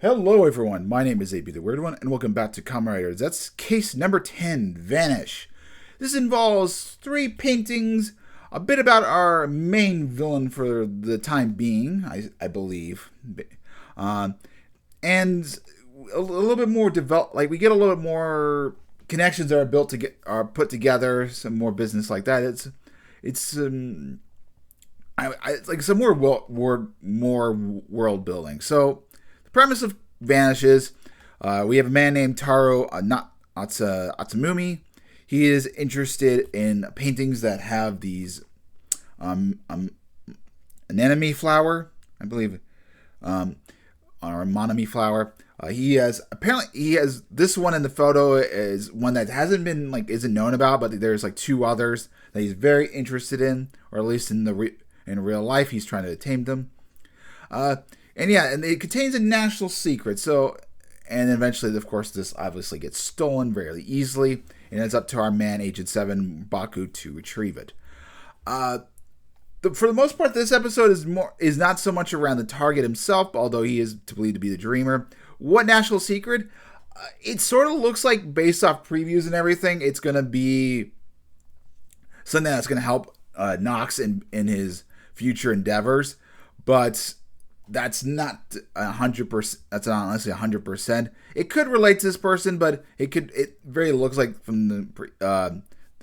Hello everyone, my name is AB the Weird One, and welcome back to Kamen Rider Zeztz, case number 10, Vanish. This involves 3 paintings, a bit about our main villain for the time being, I believe, and a little bit more we get a little bit more connections that are put together, some more business like that. It's like some more world building. So the premise of Vanish is we have a man named Taro Atsumumi. He is interested in paintings that have these anemone flower, I believe, or monami flower. He has this one in the photo is one that isn't known about, but there's like 2 others that he's very interested in, or at least in real life he's trying to tame them. And it contains a national secret. So, and eventually, of course, this obviously gets stolen very easily, and it's up to our man, Agent 7 Baku, to retrieve it. For the most part, this episode is not so much around the target himself, although he is believed to be the dreamer. What national secret? It sort of looks like, based off previews and everything, it's going to be something that's going to help Nox in his future endeavors, but that's not 100%. That's not honestly 100%. It could relate to this person, but it very looks like from the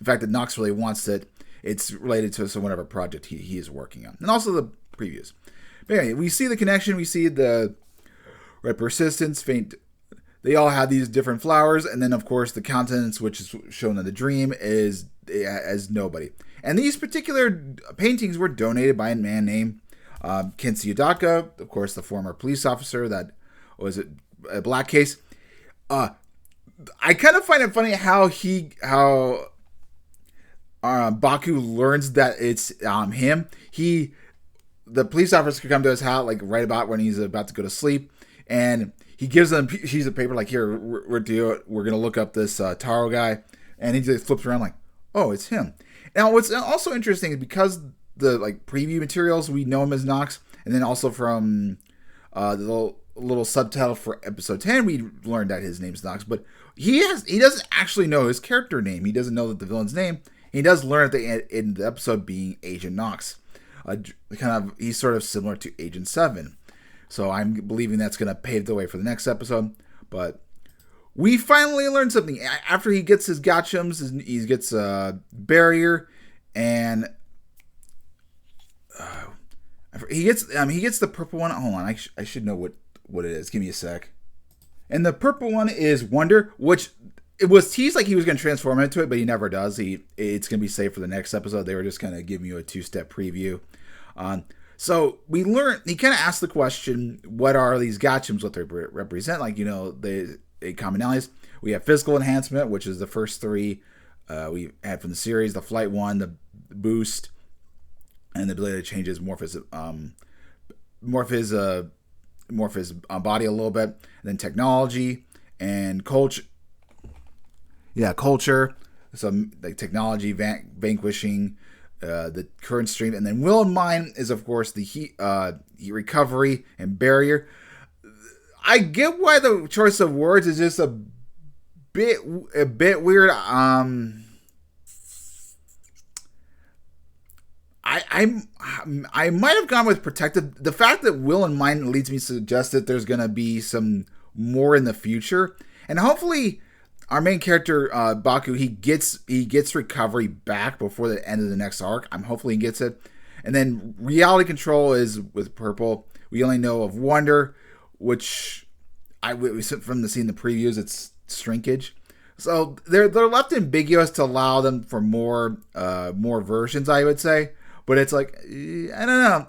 fact that Nox really wants it, it's related to whatever project he is working on, and also the previews. But anyway, we see the connection. We see the red persistence, faint. They all have these different flowers, and then of course the countenance, which is shown in the dream, is as nobody. And these particular paintings were donated by a man named Kensei Yudaka, of course, the former police officer that was a black case. I kind of find it funny how Baku learns that it's him. The police officer could come to his house like right about when he's about to go to sleep, and he gives them a piece of paper like, here, we're gonna look up this Taro guy, and he just flips around like, oh, it's him. Now, what's also interesting is because the preview materials, we know him as Nox, and then also from the little subtitle for episode 10, we learned that his name's Nox, but he doesn't actually know his character name. He doesn't know that the villain's name. He does learn at the end in the episode being Agent Nox. He's sort of similar to Agent 7. So I'm believing that's going to pave the way for the next episode. But we finally learned something. After he gets his gotchums, he gets a barrier, and he gets the purple one. Hold on, I should know what it is. Give me a sec. And the purple one is Wonder, which it was teased like he was going to transform into it, but he never does. It's going to be saved for the next episode. They were just kind of giving you a 2-step preview. So we learned, he kind of asked the question, what are these gotchams, what they represent? The commonalities. We have physical enhancement, which is the first 3 we had from the series, the flight one, the boost, and the ability to change his morph his body a little bit. And then technology and culture. Yeah, culture. So like technology, vanquishing the current stream, and then will and mind is of course the heat recovery and barrier. I get why the choice of words is just a bit weird. I might have gone with protective. The fact that will and mind leads me to suggest that there's going to be some more in the future, and hopefully our main character Baku he gets recovery back before the end of the next arc. Hopefully he gets it, and then reality control is with purple. We only know of Wonder, which from the scene the previews, it's shrinkage. So they're left ambiguous to allow them for more versions, I would say. But it's like, I don't know.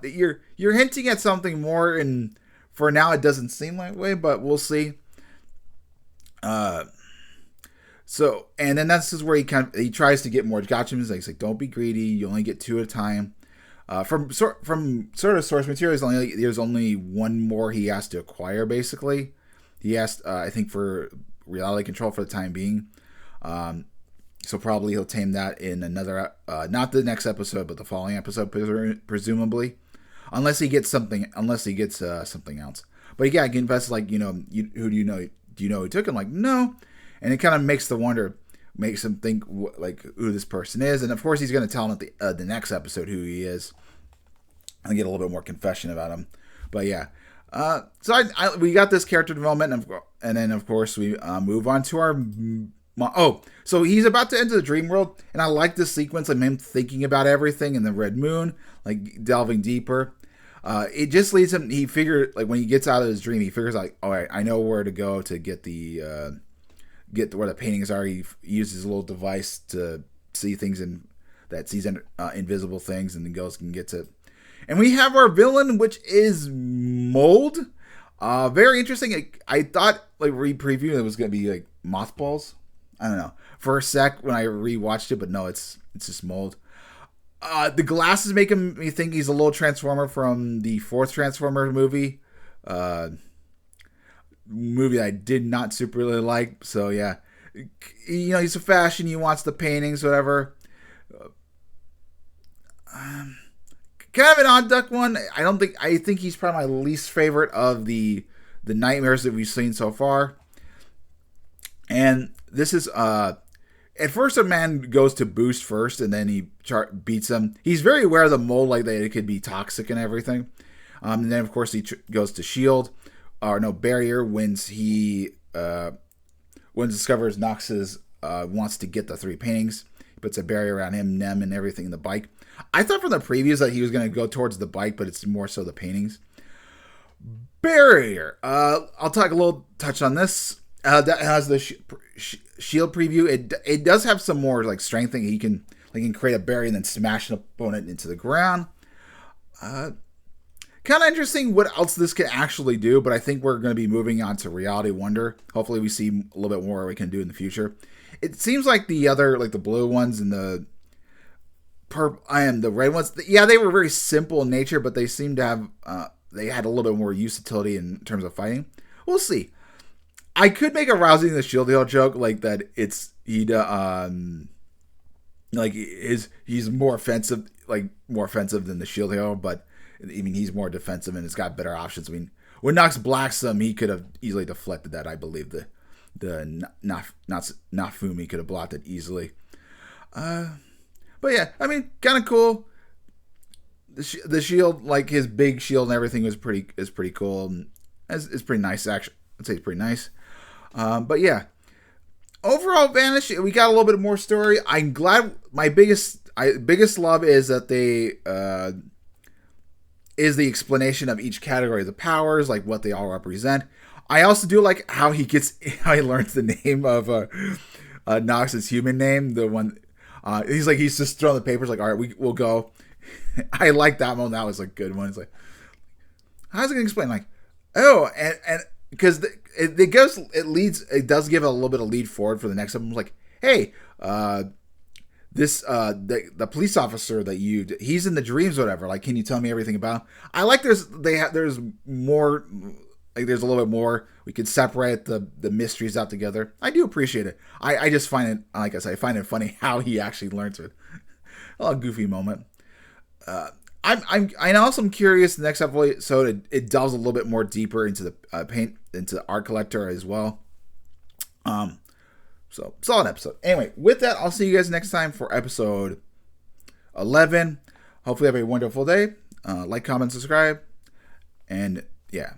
You're hinting at something more, and for now it doesn't seem that way, but we'll see. So, and then that's just where he tries to get more gotchams. He's like, don't be greedy. You only get 2 at a time. From sort of source materials, there's only 1 more he has to acquire. Basically, he asked, I think, for reality control for the time being. So probably he'll tame that in another, not the next episode, but the following episode, presumably, unless he gets something else. But yeah, again, Vest's like, who do you know? Do you know who took him? Like, no. And it kind of makes him think like who this person is. And of course, he's going to tell him at the next episode who he is, and get a little bit more confession about him. But yeah, so we got this character development, and then of course we move on to our. So he's about to enter the dream world, and I like this sequence of him thinking about everything in the red moon, like delving deeper. It just leads him. He figured, like, when he gets out of his dream, he figures like, all right, I know where to go to get where the paintings are. He uses a little device to see things that sees invisible things, and then goes and gets it. And we have our villain, which is Mold. Very interesting. I thought, like, re-previewing it was going to be like mothballs. I don't know. For a sec when I rewatched it, but no, it's just Mold. The glasses make me think he's a little Transformer from the fourth Transformer movie. Movie that I did not super really like. So yeah, he's a fashion. He wants the paintings, whatever. Kind of an odd duck one. I think he's probably my least favorite of the nightmares that we've seen so far. And this is at first a man goes to Boost first, and then he beats him. He's very aware of the Mold, like that it could be toxic and everything. And then of course he goes to Shield, or no, Barrier, when discovers Noxus wants to get the 3 paintings. He puts a barrier around him, Nem, and everything in the bike. I thought from the previews that he was going to go towards the bike, but it's more so the paintings. Barrier. I'll talk a little touch on this. That has the Shield preview. It does have some more like strength thing. He can create a barrier and then smash an opponent into the ground. Kind of interesting what else this can actually do, but I think we're going to be moving on to Reality Wonder. Hopefully we see a little bit more we can do in the future. It seems like the other, like the blue ones and the red ones, yeah, they were very simple in nature, but they seemed to have, they had a little bit more utility in terms of fighting. We'll see. I could make a rousing the Shield Hero joke, like that he's more offensive than the Shield Hero, but I mean, he's more defensive and has got better options. I mean, when Nox blacks him, he could have easily deflected that. I believe the Nafumi could have blocked it easily. But yeah, I mean, kind of cool. The shield, like his big shield and everything, is pretty cool. And it's pretty nice, actually. I'd say it's pretty nice. But yeah, overall, Vanish, we got a little bit more story. I'm glad. My biggest love is that they is the explanation of each category of the powers, like what they all represent. I also do like how he learns the name of Nox's human name. The one he's just throwing the papers, like, all right, we'll go. I like that one. That was a good one. It's like, how's it gonna explain? Like, oh, and because it does give a little bit of lead forward for the next one. Like, hey, the police officer that he's in the dreams or whatever, like, can you tell me everything about him? I like there's more, like, there's a little bit more. We can separate the mysteries out together. I do appreciate it. I just find it, like I said, I find it funny how he actually learns it. A little goofy moment. I also am curious. The next episode, it delves a little bit more deeper into the into the art collector as well. So solid episode. Anyway, with that, I'll see you guys next time for episode 11. Hopefully, have a wonderful day. Like, comment, subscribe, and yeah.